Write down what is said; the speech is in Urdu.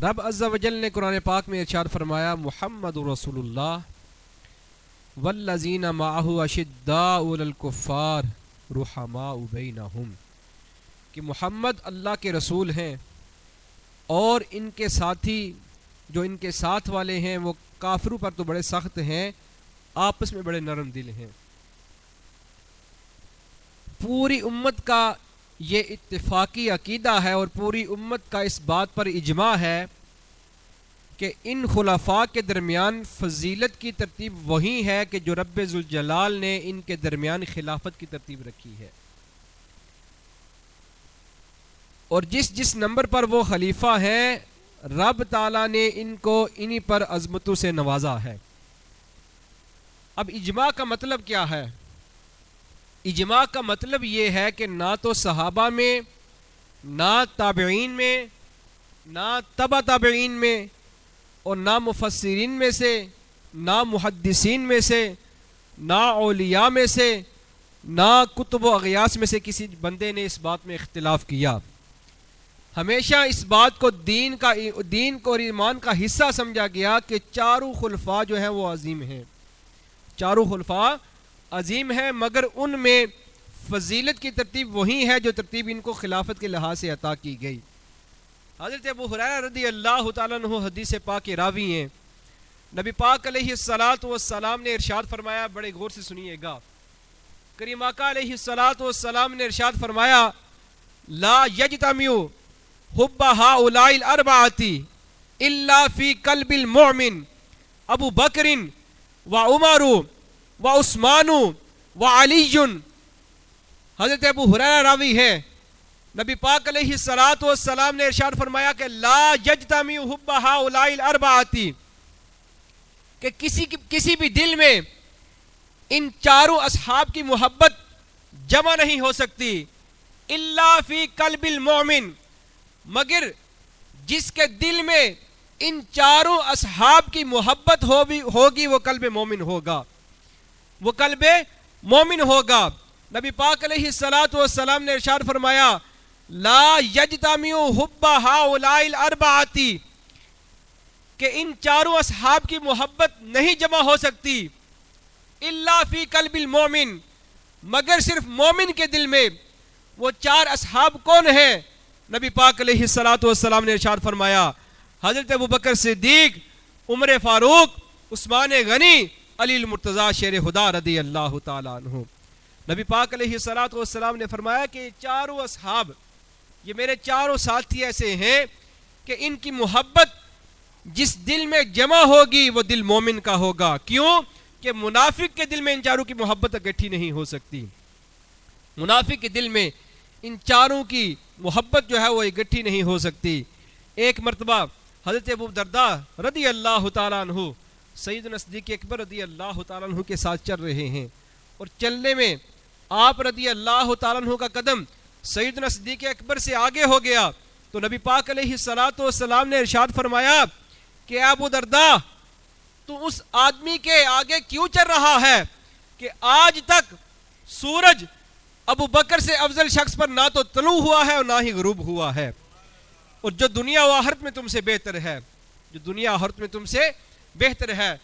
رب عز و جل نے قرآن پاک میں ارشاد فرمایا محمد رسول اللہ والذین معہ اشداء علی الکفار رحماء بینہم، کہ محمد اللہ کے رسول ہیں اور ان کے ساتھی جو ان کے ساتھ والے ہیں وہ کافروں پر تو بڑے سخت ہیں، آپس میں بڑے نرم دل ہیں۔ پوری امت کا یہ اتفاقی عقیدہ ہے اور پوری امت کا اس بات پر اجماع ہے کہ ان خلفاء کے درمیان فضیلت کی ترتیب وہی ہے کہ جو رب ذوالجلال نے ان کے درمیان خلافت کی ترتیب رکھی ہے، اور جس جس نمبر پر وہ خلیفہ ہیں رب تعالیٰ نے ان کو انہی پر عظمتوں سے نوازا ہے۔ اب اجماع کا مطلب کیا ہے؟ اجماع کا مطلب یہ ہے کہ نہ تو صحابہ میں، نہ تابعین میں، نہ تبع تابعین میں، اور نہ مفسرین میں سے، نہ محدثین میں سے، نہ اولیاء میں سے، نہ کتب و اغیاث میں سے کسی بندے نے اس بات میں اختلاف کیا۔ ہمیشہ اس بات کو دین کو اور ایمان کا حصہ سمجھا گیا کہ چاروں خلفاء جو ہیں وہ عظیم ہیں، چاروں خلفاء عظیم ہیں، مگر ان میں فضیلت کی ترتیب وہی ہے جو ترتیب ان کو خلافت کے لحاظ سے عطا کی گئی۔ حضرت ابو ہریرہ رضی اللہ تعالیٰ عنہ حدیث پاک کے راوی ہیں، نبی پاک علیہ الصلاۃ والسلام نے ارشاد فرمایا، بڑے غور سے سنیے گا، کریم آقا علیہ الصلاۃ والسلام نے ارشاد فرمایا لا یجتمع حب ہؤلاء الاربعۃ الا فی قلب المؤمن ابو بکر وعمر وعثمان وعلی۔ حضرت ابو ہریرہ راوی ہے، نبی پاک علیہ الصلاۃ والسلام نے ارشاد فرمایا کہ لا یجتمع حب ہؤلاء الاربعۃ، کہ کسی بھی دل میں ان چاروں اصحاب کی محبت جمع نہیں ہو سکتی، الا فی قلب المؤمن، مگر جس کے دل میں ان چاروں اصحاب کی محبت ہوگی وہ قلب مومن ہوگا، وہ قلب مومن ہوگا۔ نبی پاک علیہ الصلاۃ والسلام نے ارشاد فرمایا لا یجتمع حب ہؤلاء الاربعۃ، کہ ان چاروں اصحاب کی محبت نہیں جمع ہو سکتی الا فی قلب المومن، مگر صرف مومن کے دل میں۔ وہ چار اصحاب کون ہیں؟ نبی پاک علیہ الصلاۃ والسلام نے ارشاد فرمایا حضرت ابوبکر صدیق، عمر فاروق، عثمان غنی، علی المرتضیٰ شیر خدا رضی اللہ تعالیٰ عنہ۔ نبی پاک علیہ الصلاۃ والسلام نے فرمایا کہ یہ چاروں اصحاب، یہ میرے چاروں ساتھی ایسے ہیں کہ ان کی محبت جس دل میں جمع ہوگی وہ دل مومن کا ہوگا۔ کیوں؟ کہ منافق کے دل میں ان چاروں کی محبت اکٹھی نہیں ہو سکتی، منافق کے دل میں ان چاروں کی محبت جو ہے وہ اکٹھی نہیں ہو سکتی۔ ایک مرتبہ حضرت ابو درداء رضی اللہ تعالیٰ عنہ سیدنا صدیق اکبر رضی اللہ تعالیٰ عنہ کے ساتھ چل رہے ہیں، اور چلنے میں آپ رضی اللہ تعالیٰ عنہ کا قدم سیدنا صدیق اکبر سے آگے ہو گیا، تو نبی پاک علیہ الصلاۃ والسلام نے ارشاد فرمایا کہ ابو درداء تو اس آدمی کے آگے کیوں چل رہا ہے کہ آج تک سورج ابو بکر سے افضل شخص پر نہ تو طلوع ہوا ہے اور نہ ہی غروب ہوا ہے، اور جو دنیا و آخرت میں تم سے بہتر ہے، جو دنیا و آخرت میں تم سے بہتر ہے۔